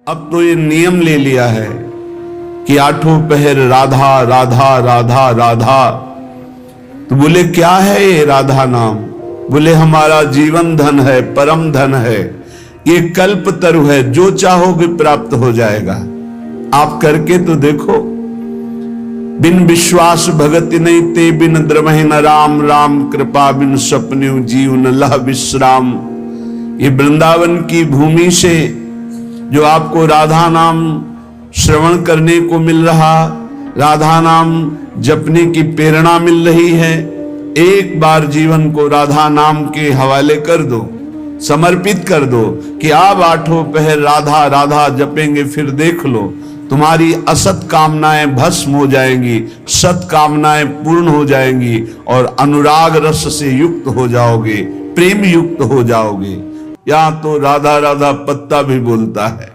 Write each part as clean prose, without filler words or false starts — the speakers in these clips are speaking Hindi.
अब तो ये नियम ले लिया है कि आठों पहर राधा राधा राधा राधा। तो बोले क्या है ये राधा नाम? बोले हमारा जीवन धन है, परम धन है, ये कल्प तरु है, जो चाहोगे प्राप्त हो जाएगा। आप करके तो देखो। बिन विश्वास भगति नहीं ते, बिन द्रमहि न राम, राम कृपा बिन सपन्यु जीव न लह विश्राम। ये वृंदावन की भूमि से जो आपको राधा नाम श्रवण करने को मिल रहा, राधा नाम जपने की प्रेरणा मिल रही है, एक बार जीवन को राधा नाम के हवाले कर दो, समर्पित कर दो कि आप आठों पहर राधा राधा जपेंगे, फिर देख लो तुम्हारी असत कामनाएं भस्म हो जाएंगी, सत कामनाएं पूर्ण हो जाएंगी और अनुराग रस से युक्त हो जाओगे, प्रेम युक्त हो जाओगे। यहां तो राधा राधा पत्ता भी बोलता है,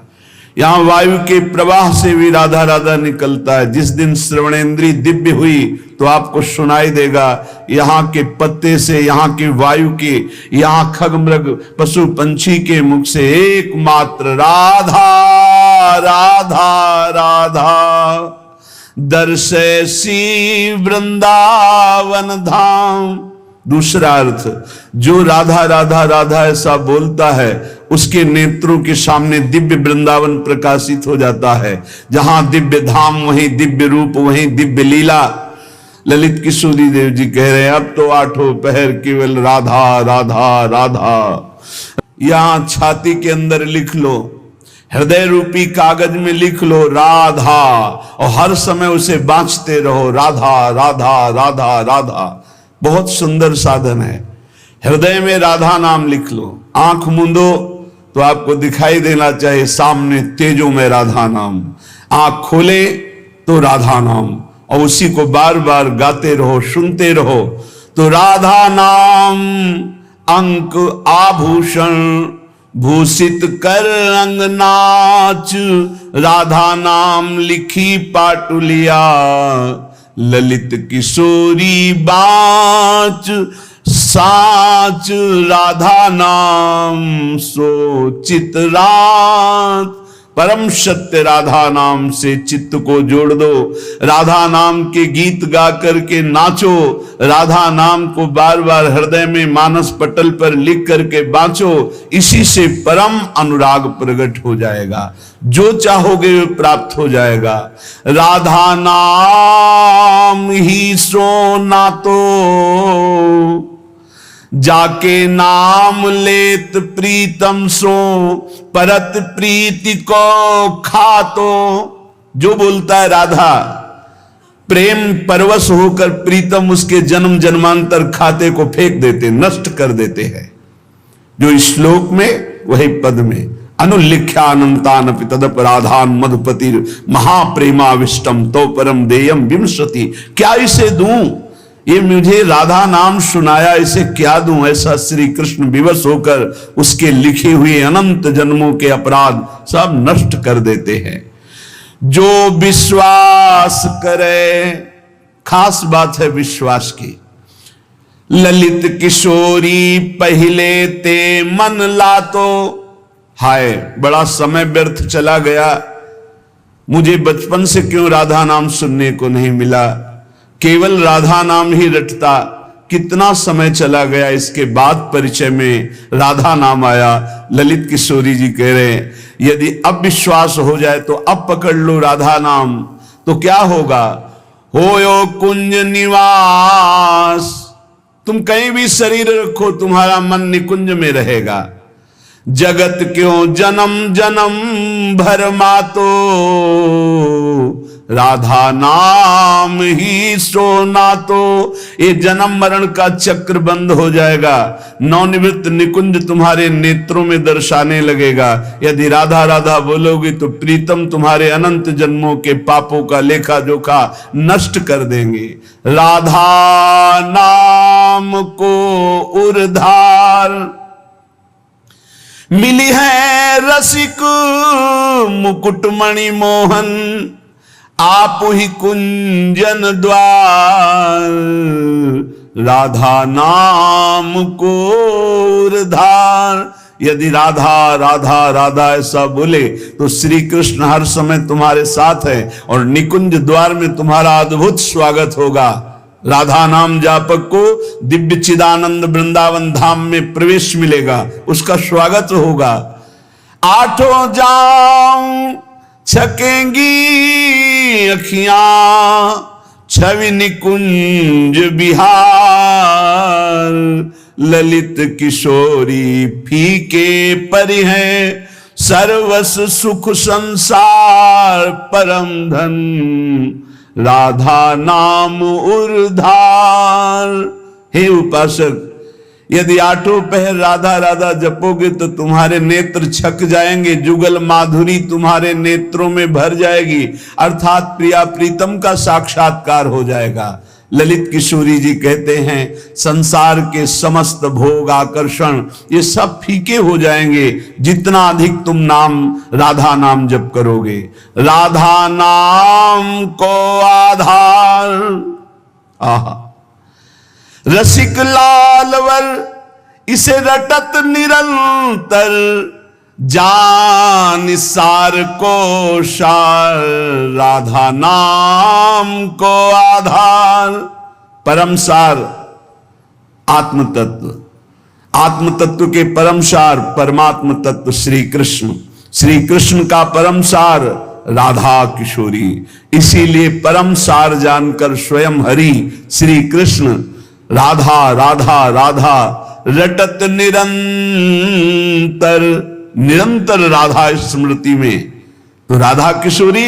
यहां वायु के प्रवाह से भी राधा राधा निकलता है। जिस दिन श्रवणेंद्री दिव्य हुई तो आपको सुनाई देगा यहां के पत्ते से, यहां की वायु के, यहां खग मृग पशु पंछी के मुख से एकमात्र राधा राधा राधा। दर्शे सी वृंदावन धाम। दूसरा अर्थ, जो राधा राधा राधा ऐसा बोलता है उसके नेत्रों के सामने दिव्य वृंदावन प्रकाशित हो जाता है। जहां दिव्य धाम वहीं दिव्य रूप, वहीं दिव्य लीला। ललित किशोरी देव जी कह रहे हैं अब तो आठों पहर केवल राधा राधा राधा। यहां छाती के अंदर लिख लो, हृदय रूपी कागज में लिख लो राधा, और हर समय उसे बांचते रहो, राधा राधा राधा राधा। बहुत सुंदर साधन है। हृदय में राधा नाम लिख लो, आंख मूंदो तो आपको दिखाई देना चाहिए सामने तेजों में राधा नाम, आंख खोले तो राधा नाम, और उसी को बार बार गाते रहो, सुनते रहो। तो राधा नाम अंक आभूषण भूषित कर अंग नाच, राधा नाम लिखी पाटुलिया, ललित किशोरी बाच साच, राधा नाम सो चितरात। परम सत्य राधा नाम से चित्त को जोड़ दो, राधा नाम के गीत गा करके नाचो, राधा नाम को बार बार हृदय में मानस पटल पर लिख करके बांचो। इसी से परम अनुराग प्रकट हो जाएगा, जो चाहोगे वो प्राप्त हो जाएगा। राधा नाम ही सोना तो जाके नाम लेत प्रीतम सो, परत प्रीति को खातो। जो बोलता है राधा, प्रेम परवश होकर प्रीतम उसके जन्म जन्मांतर खाते को फेंक देते, नष्ट कर देते हैं। जो श्लोक में वही पद में, अनुलिख्यानंतान तदप राधान मधुपति महाप्रेमाविष्टम तो परम देयम विंशति। क्या इसे दूं? ये मुझे राधा नाम सुनाया, इसे क्या दूं? ऐसा श्री कृष्ण विवश होकर उसके लिखे हुए अनंत जन्मों के अपराध सब नष्ट कर देते हैं। जो विश्वास करे, खास बात है विश्वास की। ललित किशोरी पहले ते मन लातो। हाय बड़ा समय व्यर्थ चला गया, मुझे बचपन से क्यों राधा नाम सुनने को नहीं मिला, केवल राधा नाम ही रटता। कितना समय चला गया, इसके बाद परिचय में राधा नाम आया। ललित किशोरी जी कह रहे हैं यदि अब विश्वास हो जाए तो अब पकड़ लो राधा नाम, तो क्या होगा? होयो कुंज निवास। तुम कहीं भी शरीर रखो, तुम्हारा मन निकुंज में रहेगा। जगत क्यों जन्म जन्म भर मातो, राधा नाम ही सोना तो। ये जन्म मरण का चक्र बंद हो जाएगा, नवनिवृत्त निकुंज तुम्हारे नेत्रों में दर्शाने लगेगा। यदि राधा राधा बोलोगे तो प्रीतम तुम्हारे अनंत जन्मों के पापों का लेखा जोखा नष्ट कर देंगे। राधा नाम को उर्धार मिली है रसिक मुकुटमणि मोहन, आप ही कुंजन द्वार। राधा नाम को उर्धार। यदि राधा राधा राधा ऐसा बोले तो श्री कृष्ण हर समय तुम्हारे साथ है और निकुंज द्वार में तुम्हारा अद्भुत स्वागत होगा। राधा नाम जापक को दिव्य चिदानंद वृंदावन धाम में प्रवेश मिलेगा, उसका स्वागत होगा। आठों जाऊं छकेंगी अखियां छवि निकुंज बिहार, ललित किशोरी फीके परि है सर्वस सुख संसार, परम धन राधा नाम उर्धार। हे उपासक, यदि आठों पहर राधा राधा जपोगे तो तुम्हारे नेत्र छक जाएंगे, जुगल माधुरी तुम्हारे नेत्रों में भर जाएगी, अर्थात प्रिया प्रीतम का साक्षात्कार हो जाएगा। ललित किशोरी जी कहते हैं संसार के समस्त भोग आकर्षण ये सब फीके हो जाएंगे जितना अधिक तुम नाम राधा नाम जप करोगे। राधा नाम को आधार, आहा रसिक लालवर इसे रटत निरंतर, जान सार को सार राधा नाम को आधार। परम सार आत्म तत्व, आत्म तत्व के परम सार परमात्म तत्व श्री कृष्ण, श्री कृष्ण का परम सार राधा किशोरी। इसीलिए परम सार जानकर स्वयं हरि श्री कृष्ण राधा राधा राधा रटत निरंतर, निरंतर राधा स्मृति में। तो राधा किशोरी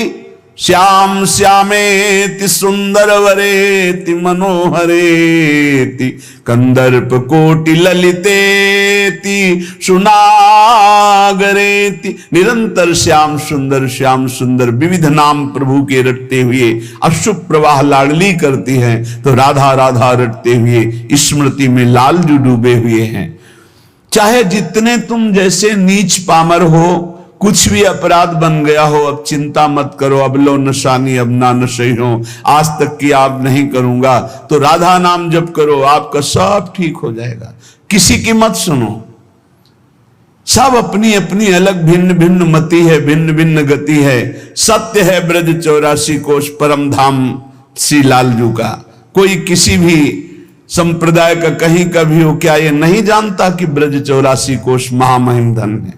श्याम श्यामेति सुंदर वरेति मनोहरेति, कंदर्प कोटि ललितेति सुनागरेति। निरंतर श्याम सुंदर विविध नाम प्रभु के रटते हुए अशुभ प्रवाह लाडली करती हैं, तो राधा राधा रटते हुए स्मृति में लालजू डूबे हुए हैं। चाहे जितने तुम जैसे नीच पामर हो, कुछ भी अपराध बन गया हो, अब चिंता मत करो, अब लो नशानी अब ना नशे हो, आज तक की आप नहीं करूंगा, तो राधा नाम जप करो, आपका सब ठीक हो जाएगा। किसी की मत सुनो, सब अपनी अपनी अलग भिन्न भिन्न मति है, भिन्न भिन्न गति है। सत्य है ब्रज 84 कोश परम धाम श्री लालजू का। कोई किसी भी संप्रदाय का कहीं का भी हो, क्या ये नहीं जानता कि ब्रज 84 कोश महामहिम धन है।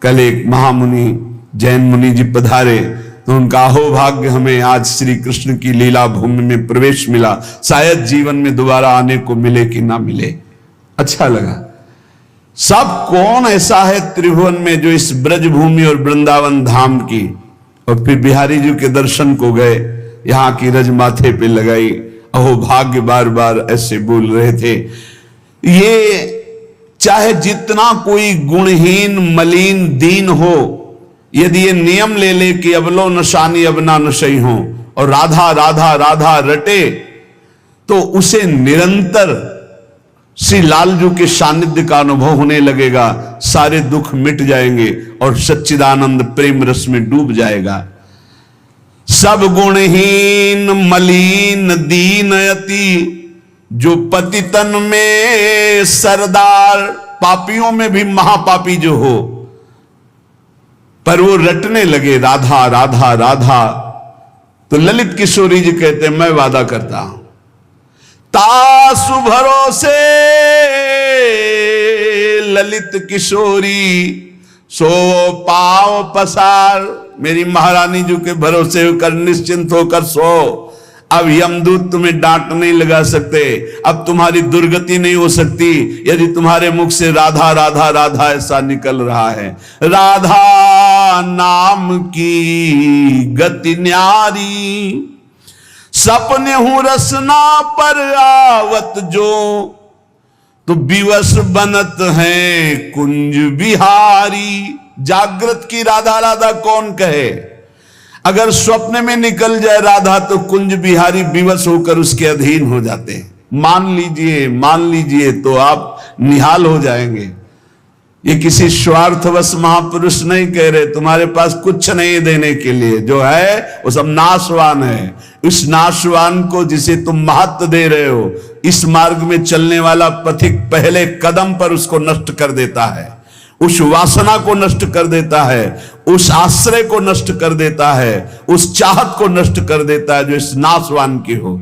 कल एक महामुनि जैन मुनि जी पधारे तो उनका अहोभाग्य हमें आज श्री कृष्ण की लीला भूमि में प्रवेश मिला, शायद जीवन में दोबारा आने को मिले कि ना मिले। अच्छा लगा। सब कौन ऐसा है त्रिभुवन में जो इस ब्रज भूमि और वृंदावन धाम की, और फिर बिहारी जी के दर्शन को गए, यहाँ की रज माथे पे लगाई, अहोभाग्य बार बार ऐसे बोल रहे थे। ये चाहे जितना कोई गुणहीन मलिन दीन हो, यदि ये नियम ले ले कि अब लो नशानी अब ना नशई हो और राधा राधा राधा रटे, तो उसे निरंतर श्री लालजू के सानिध्य का अनुभव होने लगेगा, सारे दुख मिट जाएंगे और सच्चिदानंद प्रेम रस में डूब जाएगा। सब गुणहीन मलिन दीन अति, जो पतितन में सरदार, पापियों में भी महापापी जो हो, पर वो रटने लगे राधा राधा राधा, तो ललित किशोरी जी कहते हैं मैं वादा करता हूं तासु भरोसे ललित किशोरी सो पाव पसार। मेरी महारानी जी के भरोसे होकर निश्चिंत होकर सो। अब यमदूत तुम्हें डांट नहीं लगा सकते, अब तुम्हारी दुर्गति नहीं हो सकती यदि तुम्हारे मुख से राधा राधा राधा ऐसा निकल रहा है। राधा नाम की गति न्यारी, सपने हूं रसना पर आवत जो, तो विवश बनत है कुंज बिहारी। जागृत की राधा राधा कौन कहे, अगर स्वप्न में निकल जाए राधा तो कुंज बिहारी विवश होकर उसके अधीन हो जाते हैं। मान लीजिए तो आप निहाल हो जाएंगे। ये किसी स्वार्थवश महापुरुष नहीं कह रहे, तुम्हारे पास कुछ नहीं देने के लिए, जो है वो सब नाशवान है। इस नाशवान को जिसे तुम महत्व दे रहे हो, इस मार्ग में चलने वाला पथिक पहले कदम पर उसको नष्ट कर देता है। उस वासना को नष्ट कर देता है, उस आश्रय को नष्ट कर देता है, उस चाहत को नष्ट कर देता है जो इस नाशवान की हो।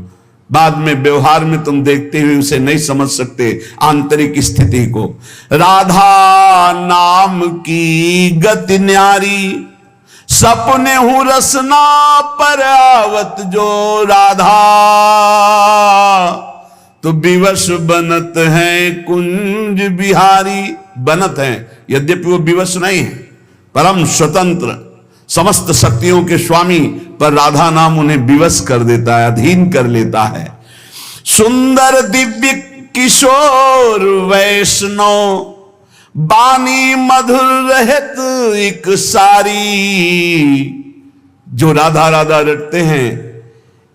बाद में व्यवहार में तुम देखते हुए उसे नहीं समझ सकते आंतरिक स्थिति को। राधा नाम की गति न्यारी, सपने हूं रसना पर आवत जो राधा, तो विवश बनत है कुंज बिहारी। बनत है, यद्यपि वो विवश नहीं है, परम स्वतंत्र समस्त शक्तियों के स्वामी, पर राधा नाम उन्हें विवश कर देता है, अधीन कर लेता है। सुंदर दिव्य किशोर वैष्णव, बानी मधुर रहत एक सारी। जो राधा राधा रटते हैं,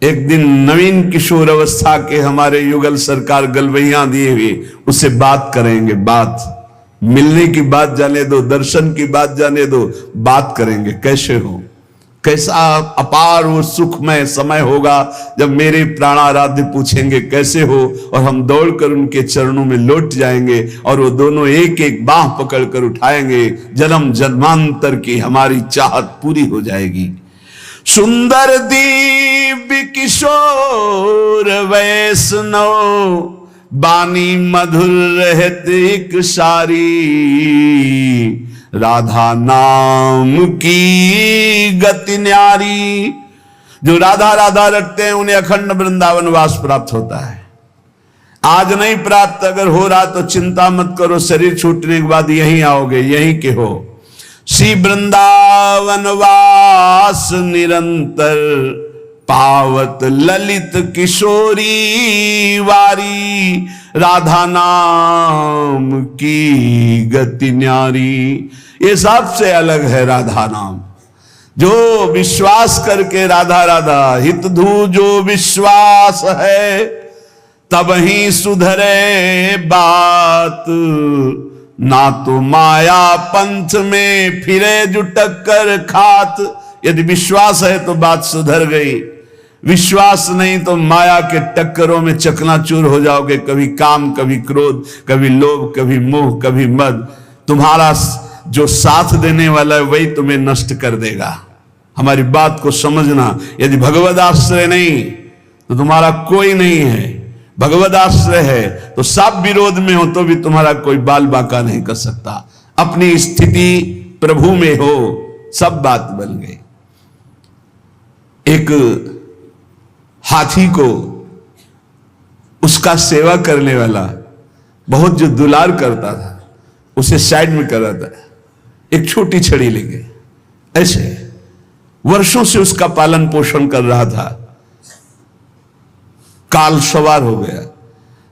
एक दिन नवीन किशोर अवस्था के हमारे युगल सरकार गलवैया दिए हुए उससे बात करेंगे। बात मिलने की बात जाने दो, दर्शन की बात जाने दो, बात करेंगे कैसे हो, कैसा अपार वो सुखमय समय होगा जब मेरे प्राणाराध्य पूछेंगे कैसे हो, और हम दौड़कर उनके चरणों में लौट जाएंगे और वो दोनों एक एक बाह पकड़कर उठाएंगे। जन्म जन्मांतर की हमारी चाहत पूरी हो जाएगी। सुंदर दिव्य किशोर वैष्णव, बानी मधुर रहत एक सारी। राधा नाम की गति न्यारी, जो राधा राधा रटते हैं उन्हें अखंड वृंदावन वास प्राप्त होता है। आज नहीं प्राप्त, अगर हो रहा तो चिंता मत करो, शरीर छूटने के बाद यहीं आओगे, यहीं के हो। श्री वृंदावन वास निरंतर, पावत ललित किशोरी वारी। राधा नाम की गति न्यारी, ये सबसे अलग है राधा नाम। जो विश्वास करके राधा राधा हित धू जो विश्वास है, तब ही सुधरे बात। ना तो माया पंथ में फिरे जो टक्कर खात। यदि विश्वास है तो बात सुधर गई, विश्वास नहीं तो माया के टक्करों में चकनाचूर हो जाओगे। कभी काम, कभी क्रोध, कभी लोभ, कभी मोह, कभी मद। तुम्हारा जो साथ देने वाला है वही तुम्हें नष्ट कर देगा। हमारी बात को समझना, यदि भगवद आश्रय नहीं तो तुम्हारा कोई नहीं है, भगवद आश्रय है तो सब विरोध में हो तो भी तुम्हारा कोई बाल बांका नहीं कर सकता। अपनी स्थिति प्रभु में हो, सब बात बन गई। एक हाथी को उसका सेवा करने वाला बहुत जो दुलार करता था, उसे साइड में कर रहा था, एक छोटी छड़ी लेके ऐसे वर्षों से उसका पालन पोषण कर रहा था। काल सवार हो गया,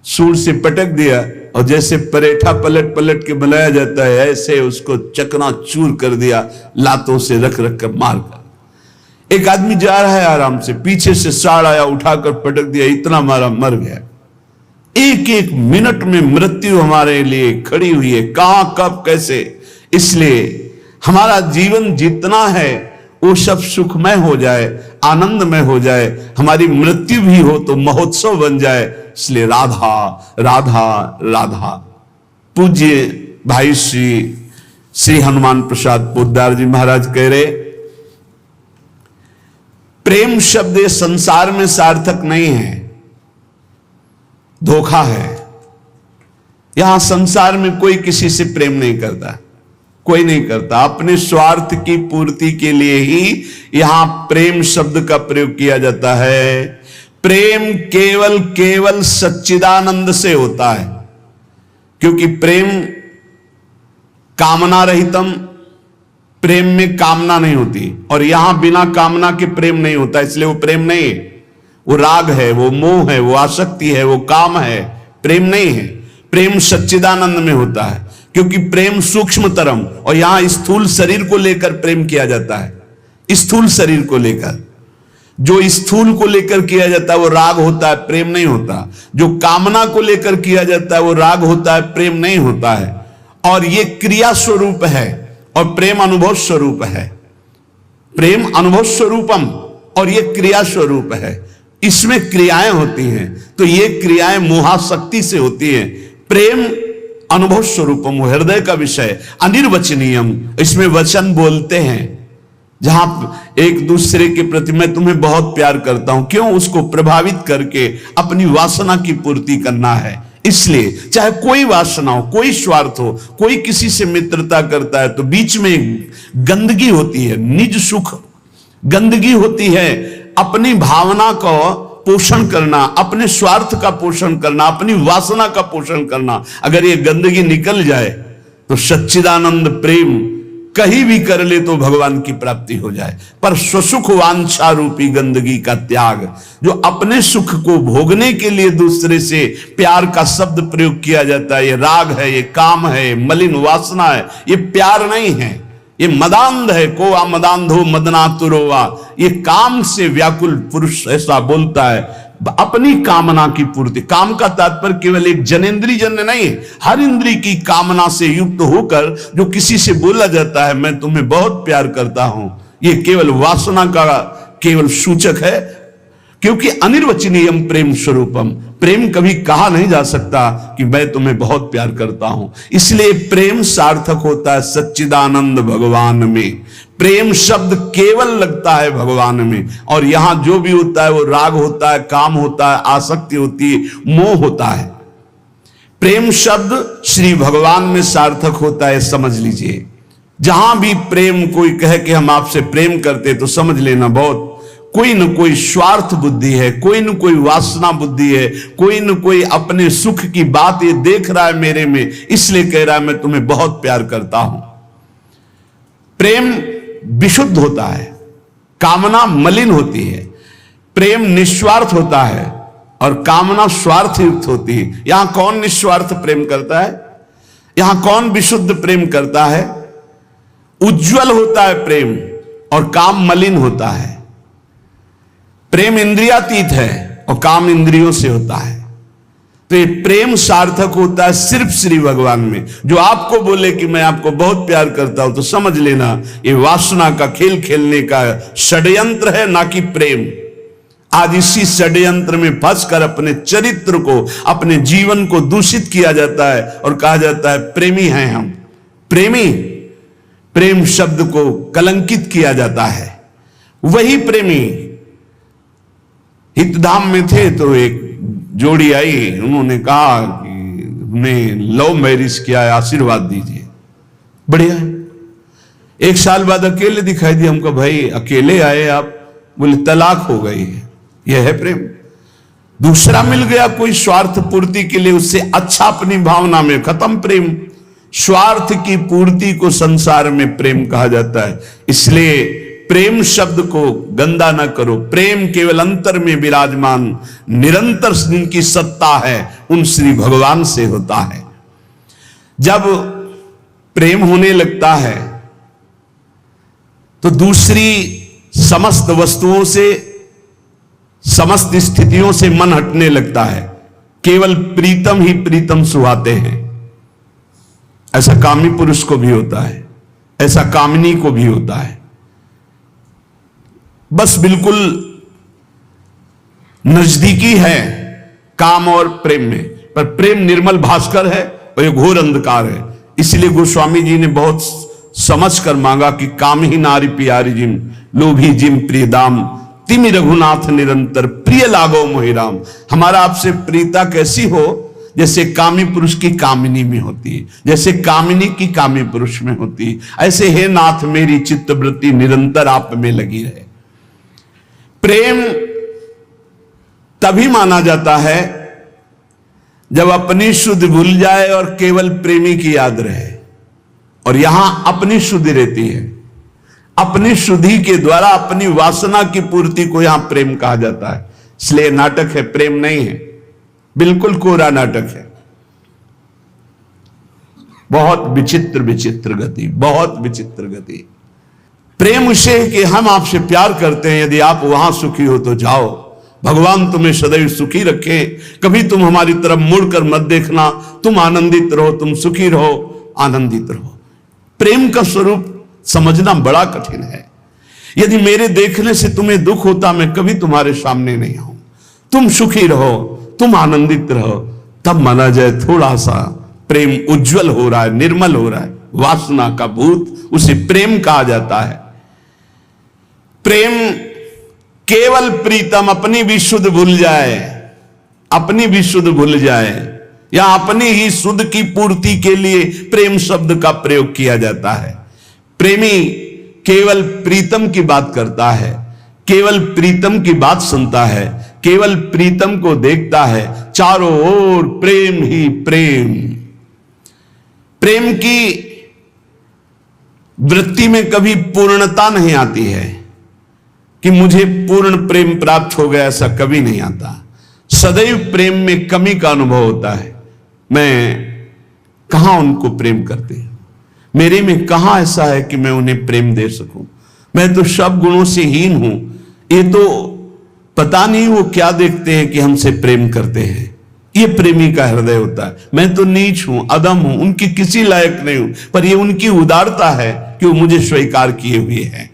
सूर से पटक दिया और जैसे परेठा पलट पलट के बनाया जाता है ऐसे उसको चकनाचूर कर दिया, लातों से रख रख कर मार कर। एक आदमी जा रहा है आराम से, पीछे से साड़ आया, उठाकर पटक दिया, इतना मारा, मर गया। एक एक मिनट में मृत्यु हमारे लिए खड़ी हुई है, कहां कब कैसे। इसलिए हमारा जीवन जितना है वो सब सुखमय हो जाए, आनंदमय हो जाए, हमारी मृत्यु भी हो तो महोत्सव बन जाए। इसलिए राधा राधा राधा। पूज्य भाई श्री हनुमान प्रसाद पोद्दार जी महाराज कह रहे, प्रेम शब्द संसार में सार्थक नहीं है, धोखा है। यहां संसार में कोई किसी से प्रेम नहीं करता, कोई नहीं करता। अपने स्वार्थ की पूर्ति के लिए ही यहां प्रेम शब्द का प्रयोग किया जाता है। प्रेम केवल केवल सच्चिदानंद से होता है, क्योंकि प्रेम कामना रहितम, प्रेम में कामना नहीं होती, और यहां बिना कामना के प्रेम नहीं होता, इसलिए वो प्रेम नहीं है, वो राग है, वो मोह है, वो आसक्ति है, वो काम है, प्रेम नहीं है। प्रेम सच्चिदानंद में होता है, क्योंकि प्रेम सूक्ष्मतरम, और यहां स्थूल शरीर को लेकर प्रेम किया जाता है। स्थूल शरीर को लेकर, जो स्थूल को लेकर किया जाता है वो राग होता है, प्रेम नहीं होता। जो कामना को लेकर किया जाता है वो राग होता है, प्रेम नहीं होता है। और ये क्रिया स्वरूप है और प्रेम अनुभव स्वरूप है। प्रेम अनुभव स्वरूपम और ये क्रिया स्वरूप है, इसमें क्रियाएं होती हैं। तो ये क्रियाएं मोहाशक्ति से होती हैं। प्रेम अनुभव स्वरूपम, हृदय का विषय, अनिर्वचनीयम, इसमें वचन बोलते हैं। जहां एक दूसरे के प्रति मैं तुम्हें बहुत प्यार करता हूं, क्यों? उसको प्रभावित करके अपनी वासना की पूर्ति करना है। इसलिए चाहे कोई वासना हो, कोई स्वार्थ हो, कोई किसी से मित्रता करता है तो बीच में गंदगी होती है, निज सुख गंदगी होती है, अपनी भावना को पोषण करना, अपने स्वार्थ का पोषण करना, अपनी वासना का पोषण करना, अगर ये गंदगी निकल जाए तो सच्चिदानंद प्रेम कहीं भी कर ले तो भगवान की प्राप्ति हो जाए। पर स्वसुख वांछा रूपी गंदगी का त्याग, जो अपने सुख को भोगने के लिए दूसरे से प्यार का शब्द प्रयोग किया जाता है, ये राग है, ये काम है, ये मलिन वासना है, ये प्यार नहीं है, ये मदांध है। को आ मदांधो मदनातुरोवा, ये काम से व्याकुल पुरुष ऐसा बोलता है, अपनी कामना की पूर्ति। काम का तात्पर्य केवल एक जनेन्द्रीय जन्य नहीं है, हर इंद्री की कामना से युक्त होकर जो किसी से बोला जाता है मैं तुम्हें बहुत प्यार करता हूं, ये केवल वासना का केवल सूचक है। क्योंकि अनिर्वचनीयम प्रेम स्वरूपम, प्रेम कभी कहा नहीं जा सकता कि मैं तुम्हें बहुत प्यार करता हूं। इसलिए प्रेम सार्थक होता है सच्चिदानंद भगवान में। प्रेम शब्द केवल लगता है भगवान में, और यहां जो भी होता है वो राग होता है, काम होता है, आसक्ति होती है, मोह होता है। प्रेम शब्द श्री भगवान में सार्थक होता है, समझ लीजिए। जहां भी प्रेम कोई कहे कि हम आपसे प्रेम करते, तो समझ लेना बहुत कोई न कोई स्वार्थ बुद्धि है, कोई न कोई वासना बुद्धि है, कोई न कोई अपने सुख की बात ये देख रहा है मेरे में, इसलिए कह रहा है मैं तुम्हें बहुत प्यार करता हूं। प्रेम विशुद्ध होता है, कामना मलिन होती है। प्रेम निस्वार्थ होता है और कामना स्वार्थ युक्त होती है। यहां कौन निस्वार्थ प्रेम करता है? यहां कौन विशुद्ध प्रेम करता है? उज्जवल होता है प्रेम और काम मलिन होता है। प्रेम इंद्रियातीत है और काम इंद्रियों से होता है। तो ये प्रेम सार्थक होता है सिर्फ श्री भगवान में। जो आपको बोले कि मैं आपको बहुत प्यार करता हूं, तो समझ लेना ये वासना का खेल खेलने का षड्यंत्र है, ना कि प्रेम। आज इसी षड्यंत्र में फंसकर अपने चरित्र को, अपने जीवन को दूषित किया जाता है और कहा जाता है प्रेमी हैं हम। प्रेमी, प्रेम शब्द को कलंकित किया जाता है। वही प्रेमी हितधाम में थे तो एक जोड़ी आई, उन्होंने कहा कि हमने लव मैरिज किया है, आशीर्वाद दीजिए। बढ़िया है। एक साल बाद अकेले दिखाई दिया हमको, भाई अकेले आए आप? बोले तलाक हो गई है। यह है प्रेम। दूसरा मिल गया कोई स्वार्थ पूर्ति के लिए, उससे अच्छा अपनी भावना में, खत्म प्रेम। स्वार्थ की पूर्ति को संसार में प्रेम कहा जाता है। इसलिए प्रेम शब्द को गंदा न करो। प्रेम केवल अंतर में विराजमान निरंतर जिनकी सत्ता है उन श्री भगवान से होता है। जब प्रेम होने लगता है तो दूसरी समस्त वस्तुओं से, समस्त स्थितियों से मन हटने लगता है। केवल प्रीतम ही प्रीतम सुहाते हैं। ऐसा कामी पुरुष को भी होता है, ऐसा कामिनी को भी होता है। बस बिल्कुल नजदीकी है काम और प्रेम में, पर प्रेम निर्मल भास्कर है और ये घोर अंधकार है। इसलिए गोस्वामी जी ने बहुत समझ कर मांगा कि काम ही नारी प्यारी जिम, लोभी जिम प्रिय दाम, तिमि रघुनाथ निरंतर प्रिय लागो मोहिराम। हमारा आपसे प्रीता कैसी हो? जैसे कामी पुरुष की कामिनी में होती है, जैसे कामिनी की कामी पुरुष में होती है, ऐसे हे नाथ मेरी चित्तवृत्ति निरंतर आप में लगी रहे। प्रेम तभी माना जाता है जब अपनी शुद्धि भूल जाए और केवल प्रेमी की याद रहे। और यहां अपनी शुद्धि रहती है। अपनी शुद्धि के द्वारा अपनी वासना की पूर्ति को यहां प्रेम कहा जाता है। इसलिए नाटक है, प्रेम नहीं है, बिल्कुल कोरा नाटक है। बहुत विचित्र विचित्र गति, बहुत विचित्र गति। प्रेम उसे कि हम आपसे प्यार करते हैं, यदि आप वहां सुखी हो तो जाओ, भगवान तुम्हें सदैव सुखी रखे, कभी तुम हमारी तरफ मुड़कर मत देखना, तुम आनंदित रहो, तुम सुखी रहो, आनंदित रहो। प्रेम का स्वरूप समझना बड़ा कठिन है। यदि मेरे देखने से तुम्हें दुख होता, मैं कभी तुम्हारे सामने नहीं आऊं। तुम सुखी रहो, तुम आनंदित रहो, तब माना जाए थोड़ा सा प्रेम उज्जवल हो रहा है, निर्मल हो रहा है, वासना का भूत, उसे प्रेम कहा जाता है। प्रेम केवल प्रीतम अपनी भी शुद्ध भूल जाए, अपनी भी शुद्ध भूल जाए, या अपनी ही शुद्ध की पूर्ति के लिए प्रेम शब्द का प्रयोग किया जाता है। प्रेमी केवल प्रीतम की बात करता है, केवल प्रीतम की बात सुनता है, केवल प्रीतम को देखता है, चारों ओर प्रेम ही प्रेम। प्रेम की वृत्ति में कभी पूर्णता नहीं आती है कि मुझे पूर्ण प्रेम प्राप्त हो गया, ऐसा कभी नहीं आता। सदैव प्रेम में कमी का अनुभव होता है। मैं कहां उनको प्रेम करते हैं, मेरे में कहां ऐसा है कि मैं उन्हें प्रेम दे सकूं। मैं तो सब गुणों से हीन हूं, ये तो पता नहीं वो क्या देखते हैं कि हमसे प्रेम करते हैं। ये प्रेमी का हृदय होता है। मैं तो नीच हूं, अदम हूं, उनकी किसी लायक नहीं हूं, पर ये उनकी उदारता है कि वो मुझे स्वीकार किए हुए हैं।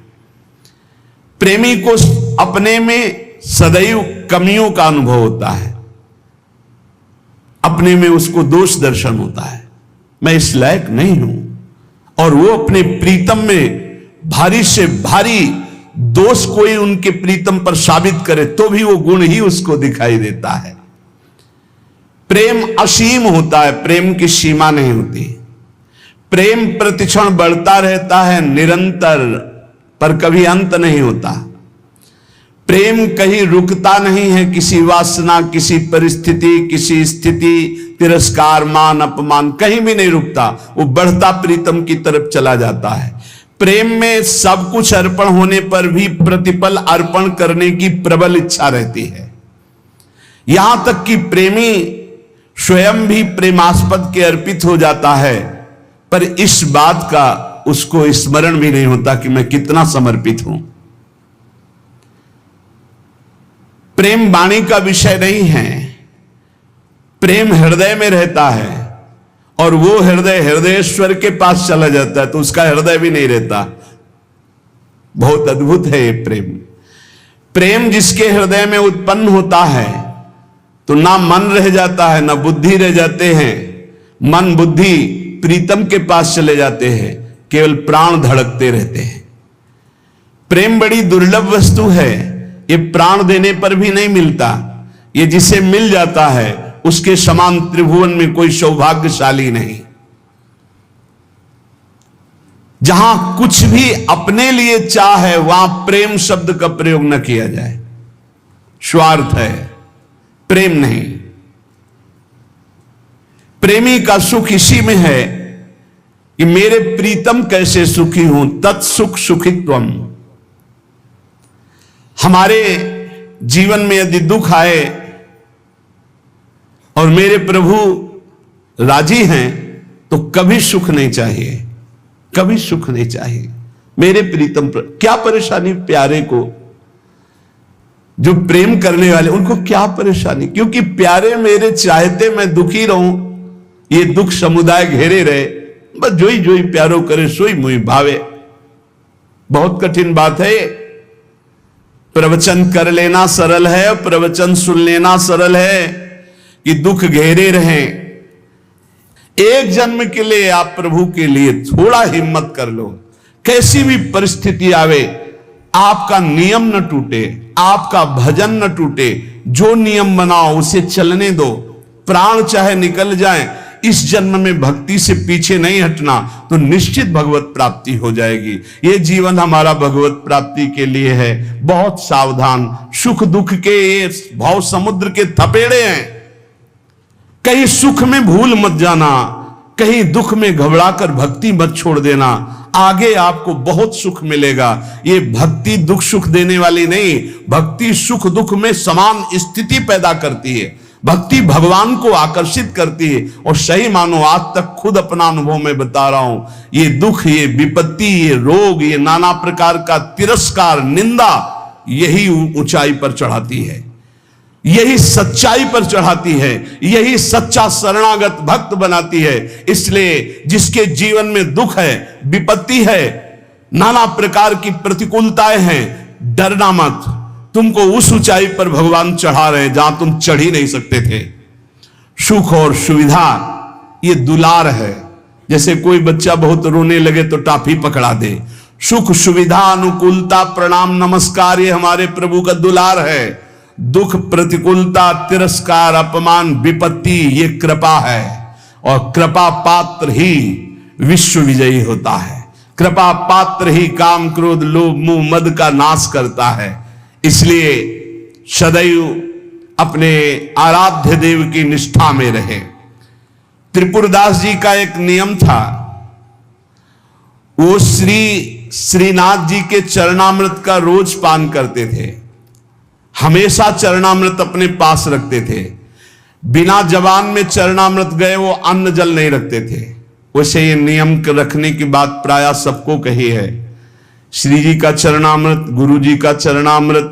प्रेमी को अपने में सदैव कमियों का अनुभव होता है, अपने में उसको दोष दर्शन होता है, मैं इस लायक नहीं हूं। और वो अपने प्रीतम में भारी से भारी दोष कोई उनके प्रीतम पर साबित करे तो भी वो गुण ही उसको दिखाई देता है। प्रेम असीम होता है, प्रेम की सीमा नहीं होती। प्रेम प्रतिक्षण बढ़ता रहता है निरंतर, पर कभी अंत नहीं होता। प्रेम कहीं रुकता नहीं है, किसी वासना, किसी परिस्थिति, किसी स्थिति, तिरस्कार, मान, अपमान, कहीं भी नहीं रुकता। वो बढ़ता प्रीतम की तरफ चला जाता है। प्रेम में सब कुछ अर्पण होने पर भी प्रतिपल अर्पण करने की प्रबल इच्छा रहती है। यहां तक कि प्रेमी स्वयं भी प्रेमास्पद के अर्पित हो जाता है, पर इस बात का उसको स्मरण भी नहीं होता कि मैं कितना समर्पित हूं। प्रेम वाणी का विषय नहीं है, प्रेम हृदय में रहता है, और वो हृदय हृदयेश्वर के पास चला जाता है तो उसका हृदय भी नहीं रहता। बहुत अद्भुत है ये प्रेम। प्रेम जिसके हृदय में उत्पन्न होता है तो ना मन रह जाता है, ना बुद्धि रह जाते हैं। मन बुद्धि प्रीतम के पास चले जाते हैं, केवल प्राण धड़कते रहते हैं। प्रेम बड़ी दुर्लभ वस्तु है, ये प्राण देने पर भी नहीं मिलता। ये जिसे मिल जाता है उसके समान त्रिभुवन में कोई सौभाग्यशाली नहीं। जहां कुछ भी अपने लिए चाह है वहां प्रेम शब्द का प्रयोग न किया जाए। स्वार्थ है, प्रेम नहीं। प्रेमी का सुख इसी में है कि मेरे प्रीतम कैसे सुखी हूं, तत्सुख सुखित्वम। हमारे जीवन में यदि दुख आए और मेरे प्रभु राजी हैं तो कभी सुख नहीं चाहिए, कभी सुख नहीं चाहिए। मेरे प्रीतम क्या परेशानी प्यारे को, जो प्रेम करने वाले उनको क्या परेशानी, क्योंकि प्यारे मेरे चाहते मैं दुखी रहूं, ये दुख समुदाय घेरे रहे, बस जोई जोई प्यारो करे सोई मुई भावे। बहुत कठिन बात है। प्रवचन कर लेना सरल है, प्रवचन सुन लेना सरल है कि दुख घेरे रहें। एक जन्म के लिए आप प्रभु के लिए थोड़ा हिम्मत कर लो। कैसी भी परिस्थिति आवे, आपका नियम न टूटे, आपका भजन न टूटे। जो नियम बनाओ उसे चलने दो। प्राण चाहे निकल जाए, इस जन्म में भक्ति से पीछे नहीं हटना तो निश्चित भगवत प्राप्ति हो जाएगी। ये जीवन हमारा भगवत प्राप्ति के लिए है। बहुत सावधान, सुख दुख के ये भाव समुद्र के थपेड़े हैं। कहीं सुख में भूल मत जाना, कहीं दुख में घबराकर भक्ति मत छोड़ देना। आगे आपको बहुत सुख मिलेगा। ये भक्ति दुख सुख देने वाली नहीं, भक्ति सुख दुख में समान स्थिति पैदा करती है। भक्ति भगवान को आकर्षित करती है। और सही मानो आज तक खुद अपना अनुभव में बता रहा हूं, ये दुख, ये विपत्ति, ये रोग, ये नाना प्रकार का तिरस्कार, निंदा, यही ऊंचाई पर चढ़ाती है, यही सच्चाई पर चढ़ाती है, यही सच्चा शरणागत भक्त बनाती है। इसलिए जिसके जीवन में दुख है, विपत्ति है, नाना प्रकार की प्रतिकूलताएं हैं, डरना मत। तुमको उस ऊंचाई पर भगवान चढ़ा रहे हैं जहां तुम चढ़ ही नहीं सकते थे। सुख और सुविधा ये दुलार है। जैसे कोई बच्चा बहुत रोने लगे तो टाफी पकड़ा दे। सुख सुविधा अनुकूलता प्रणाम नमस्कार ये हमारे प्रभु का दुलार है। दुख प्रतिकूलता तिरस्कार अपमान विपत्ति ये कृपा है। और कृपा पात्र ही विश्व विजयी होता है। कृपा पात्र ही काम क्रोध लोभ मोह मद का नाश करता है। इसलिए सदैव अपने आराध्य देव की निष्ठा में रहे। त्रिपुरदास जी का एक नियम था, वो श्रीनाथ जी के चरणामृत का रोज पान करते थे। हमेशा चरणामृत अपने पास रखते थे। बिना जबान में चरणामृत गए वो अन्न जल नहीं रखते थे। वैसे ये नियम रखने की बात प्राय सबको कही है। श्री जी का चरणामृत गुरु जी का चरणामृत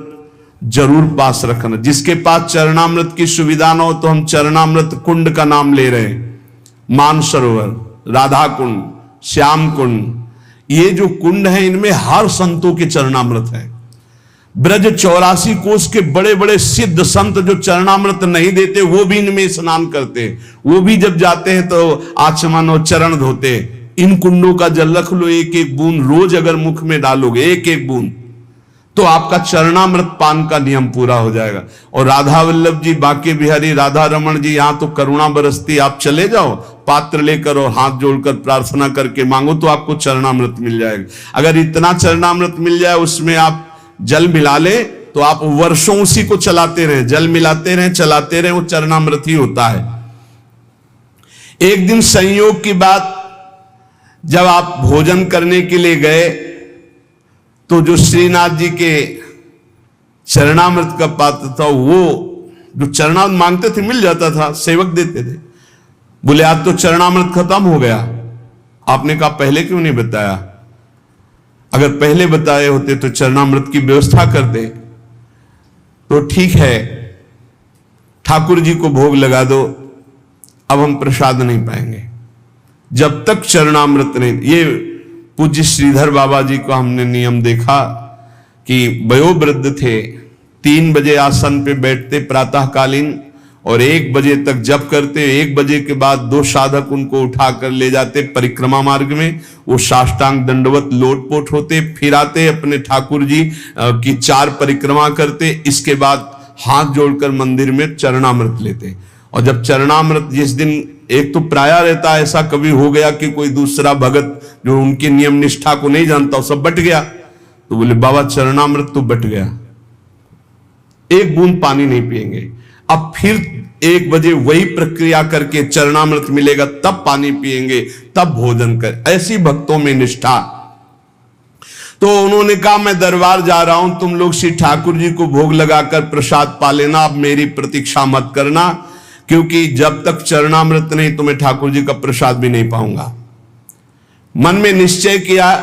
जरूर पास रखना। जिसके पास चरणामृत की सुविधा ना हो तो हम चरणामृत कुंड का नाम ले रहे हैं। मानसरोवर, राधा कुंड, श्याम कुंड, ये जो कुंड है इनमें हर संतों के चरणामृत है। ब्रज 84 कोस के बड़े बड़े सिद्ध संत जो चरणामृत नहीं देते वो भी इनमें स्नान करते। वो भी जब जाते हैं तो आचमन और चरण धोते। इन कुंडों का जल रख लो, एक एक बूंद रोज अगर मुख में डालोगे एक एक बूंद तो आपका चरणामृत पान का नियम पूरा हो जाएगा। और राधा वल्लभ जी, बांके बिहारी, राधा रमन जी, यहां तो करुणा बरसती। आप चले जाओ पात्र लेकर और हाथ जोड़कर प्रार्थना करके मांगो तो आपको चरणामृत मिल जाएगा। अगर इतना चरणामृत मिल जाए उसमें आप जल मिला ले तो आप वर्षों उसी को चलाते रहे, जल मिलाते रहे चलाते रहे, वो चरणामृत ही होता है। एक दिन संयोग की बात, जब आप भोजन करने के लिए गए तो जो श्रीनाथ जी के चरणामृत का पात्र था, वो जो चरणामृत मांगते थे मिल जाता था, सेवक देते थे। बोले आज तो चरणामृत खत्म हो गया। आपने कहा पहले क्यों नहीं बताया? अगर पहले बताए होते तो चरणामृत की व्यवस्था कर दे। तो ठीक है, ठाकुर जी को भोग लगा दो, अब हम प्रसाद नहीं पाएंगे जब तक चरणामृत नहीं। ये पूज्य श्रीधर बाबा जी को हमने नियम देखा कि वयोवृद्ध थे, 3 बजे आसन पे बैठते प्रातःकालीन और 1 बजे तक जप करते। 1 बजे के बाद 2 साधक उनको उठाकर ले जाते परिक्रमा मार्ग में। वो साष्टांग दंडवत लोटपोट होते, फिर आते अपने ठाकुर जी की 4 परिक्रमा करते। इसके बाद हाथ जोड़कर मंदिर में चरणामृत लेते। और जब चरणामृत जिस दिन, एक तो प्राय रहता ऐसा कभी हो गया कि कोई दूसरा भगत जो उनके नियम निष्ठा को नहीं जानता वो सब बट गया, तो बोले बाबा चरणामृत तो बट गया, 1 बूंद पानी नहीं पिएंगे। अब फिर 1 बजे वही प्रक्रिया करके चरणामृत मिलेगा तब पानी पिएंगे, तब भोजन कर। ऐसी भक्तों में निष्ठा। तो उन्होंने कहा मैं दरबार जा रहा हूं, तुम लोग श्री ठाकुर जी को भोग लगाकर प्रसाद पा लेना, अब मेरी प्रतीक्षा मत करना, क्योंकि जब तक चरणामृत नहीं तो मैं ठाकुर जी का प्रसाद भी नहीं पाऊंगा। मन में निश्चय किया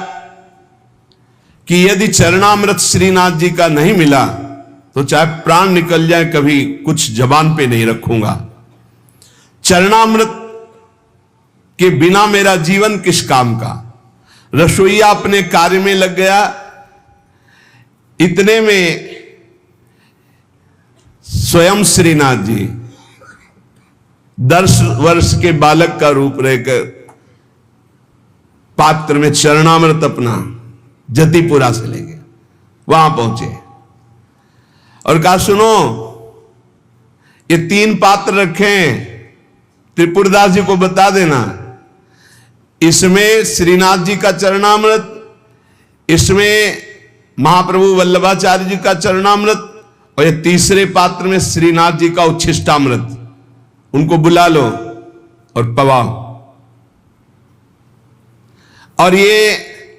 कि यदि चरणामृत श्रीनाथ जी का नहीं मिला तो चाहे प्राण निकल जाए कभी कुछ जबान पे नहीं रखूंगा। चरणामृत के बिना मेरा जीवन किस काम का। रसोईया अपने कार्य में लग गया। इतने में स्वयं श्रीनाथ जी 10 वर्ष के बालक का रूप रहकर पात्र में चरणामृत अपना जतिपुरा से ले गए। वहां पहुंचे और कहा सुनो ये 3 पात्र रखे, त्रिपुरदास जी को बता देना, इसमें श्रीनाथ जी का चरणामृत, इसमें महाप्रभु वल्लभाचार्य जी का चरणामृत, और ये तीसरे पात्र में श्रीनाथ जी का उच्छिष्टामृत। उनको बुला लो और पवाओ। और ये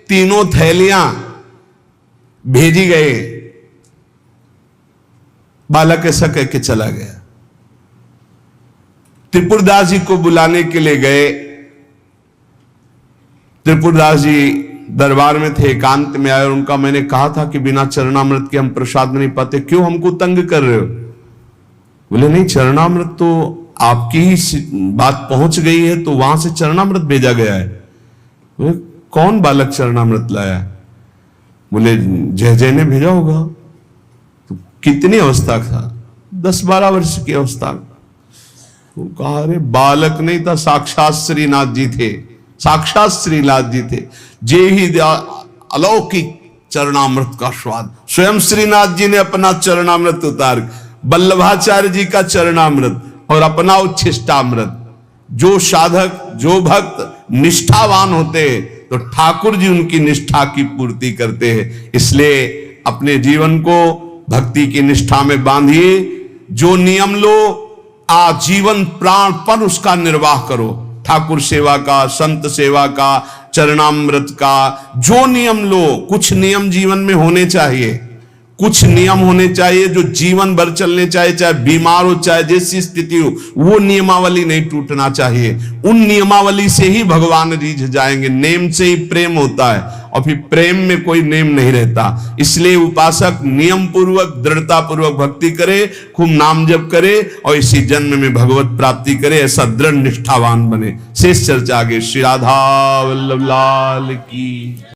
तीनों थैलियां भेजी गए। बालक ऐसा कह के चला गया। त्रिपुरदास जी को बुलाने के लिए गए। त्रिपुरदास जी दरबार में थे, एकांत में आए और उनका मैंने कहा था कि बिना चरणामृत के हम प्रसाद नहीं पाते, क्यों हमको तंग कर रहे हो? बोले नहीं, चरणामृत तो आपकी ही बात पहुंच गई है तो वहां से चरणामृत भेजा गया है। बोले कौन बालक चरणामृत लाया? बोले जय जय ने भेजा होगा। तो कितनी अवस्था था? 10-12 वर्ष की अवस्था। वो कहा अरे बालक नहीं था, साक्षात श्रीनाथ जी थे, साक्षात श्रीनाथ जी थे। जे ही अलौकिक चरणामृत का स्वाद, स्वयं श्रीनाथ जी ने अपना चरणामृत उतार, वल्लभाचार्य जी का चरणामृत और अपना उच्छिष्टामृत। जो साधक, जो भक्त निष्ठावान होते हैं तो ठाकुर जी उनकी निष्ठा की पूर्ति करते हैं। इसलिए अपने जीवन को भक्ति की निष्ठा में बांधिए। जो नियम लो आजीवन प्राणपण उसका निर्वाह करो। ठाकुर सेवा का, संत सेवा का, चरणामृत का जो नियम लो, कुछ नियम जीवन में होने चाहिए, कुछ नियम होने चाहिए जो जीवन भर चलने चाहिए, चाहे बीमार हो चाहे जैसी स्थिति हो, वो नियमावली नहीं टूटना चाहिए। उन नियमावली से ही भगवान रीझ जाएंगे। नेम से ही प्रेम होता है और फिर प्रेम में कोई नेम नहीं रहता। इसलिए उपासक नियम पूर्वक, दृढ़ता पूर्वक भक्ति करे, खूब नाम जप करे और इसी जन्म में भगवत प्राप्ति करे, ऐसा दृढ़ निष्ठावान बने। शेष चर्चा आगे। श्री राधा वल्लभ लाल की।